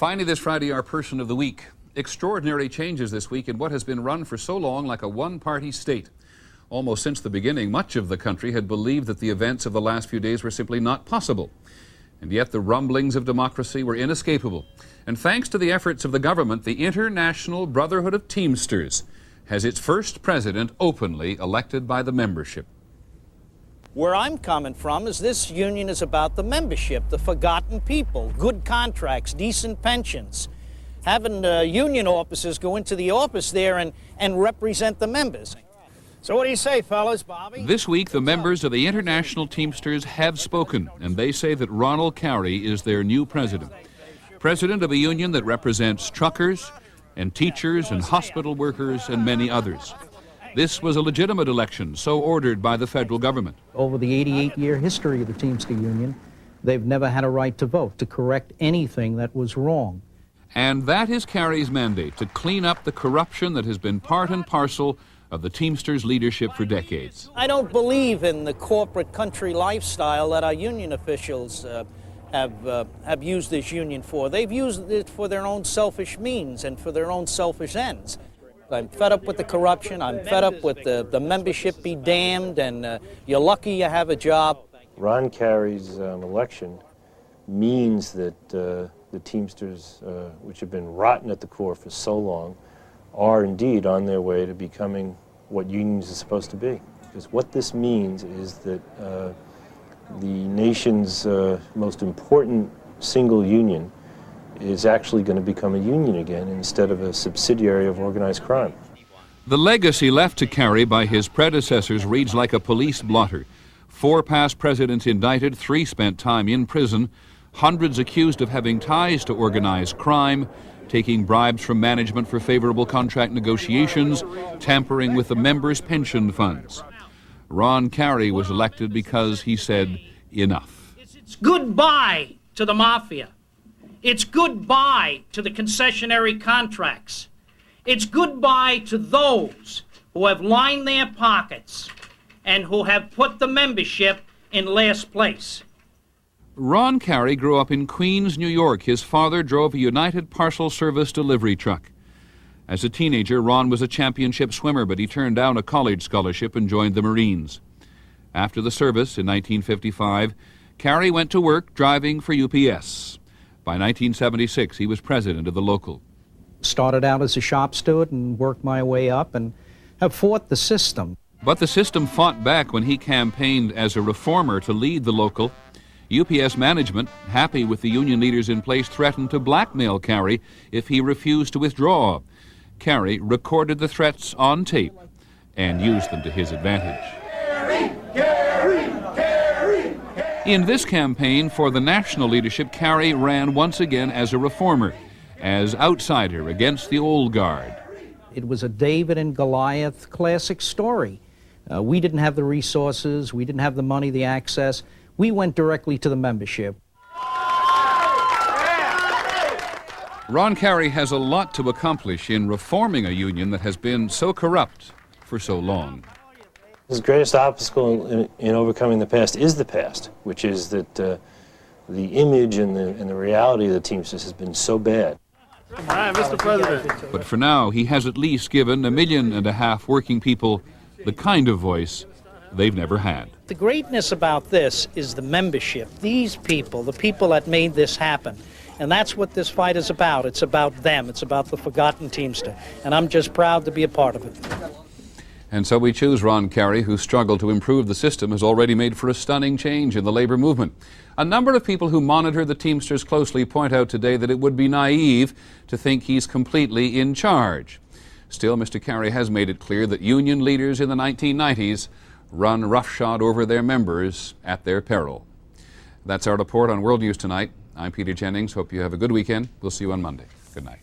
Finally this Friday, our Person of the Week. Extraordinary changes this week in what has been run for so long like a one-party state. Almost since the beginning, much of the country had believed that the events of the last few days were simply not possible. And yet the rumblings of democracy were inescapable. And thanks to the efforts of the government, the International Brotherhood of Teamsters has its first president openly elected by the membership. Where I'm coming from is this union is about the membership, the forgotten people, good contracts, decent pensions, having union officers go into the office there and represent the members. So what do you say, fellas, Bobby? This week, the members of the International Teamsters have spoken, and they say that Ronald Carey is their new president. President of a union that represents truckers and teachers and hospital workers and many others. This was a legitimate election, so ordered by the federal government. Over the 88-year history of the Teamster Union, they've never had a right to vote, to correct anything that was wrong. And that is Carey's mandate, to clean up the corruption that has been part and parcel of the Teamsters' leadership for decades. I don't believe in the corporate country lifestyle that our union officials have used this union for. They've used it for their own selfish means and for their own selfish ends. I'm fed up with the corruption. I'm fed up with the membership be damned, and you're lucky you have a job. Ron Carey's election means that the Teamsters, which have been rotten at the core for so long, are indeed on their way to becoming what unions are supposed to be. Because what this means is that the nation's most important single union is actually going to become a union again instead of a subsidiary of organized crime. The legacy left to Carey by his predecessors reads like a police blotter. 4 past presidents indicted, 3 spent time in prison, hundreds accused of having ties to organized crime, taking bribes from management for favorable contract negotiations, tampering with the members' pension funds. Ron Carey was elected because he said enough. It's goodbye to the mafia. It's goodbye to the concessionary contracts. It's goodbye to those who have lined their pockets and who have put the membership in last place. Ron Carey grew up in Queens, New York. His father drove a United Parcel Service delivery truck. As a teenager, Ron was a championship swimmer, but he turned down a college scholarship and joined the Marines. After the service in 1955, Carey went to work driving for UPS. By 1976, he was president of the local. Started out as a shop steward and worked my way up and have fought the system. But the system fought back when he campaigned as a reformer to lead the local. UPS management, happy with the union leaders in place, threatened to blackmail Carey if he refused to withdraw. Carey recorded the threats on tape and used them to his advantage. Carey, Carey, Carey. In this campaign for the national leadership, Carey ran once again as a reformer, as outsider against the old guard. It was a David and Goliath classic story. We didn't have the resources, we didn't have the money, the access. We went directly to the membership. Ron Carey has a lot to accomplish in reforming a union that has been so corrupt for so long. His greatest obstacle in overcoming the past is the past, which is that the image and the reality of the Teamsters has been so bad. All right, Mr. President. But for now, he has at least given 1.5 million working people the kind of voice they've never had. The greatness about this is the membership. These people, the people that made this happen. And that's what this fight is about. It's about them. It's about the forgotten Teamster. And I'm just proud to be a part of it. And so we choose Ron Carey, whose struggle to improve the system has already made for a stunning change in the labor movement. A number of people who monitor the Teamsters closely point out today that it would be naive to think he's completely in charge. Still, Mr. Carey has made it clear that union leaders in the 1990s run roughshod over their members at their peril. That's our report on World News Tonight. I'm Peter Jennings. Hope you have a good weekend. We'll see you on Monday. Good night.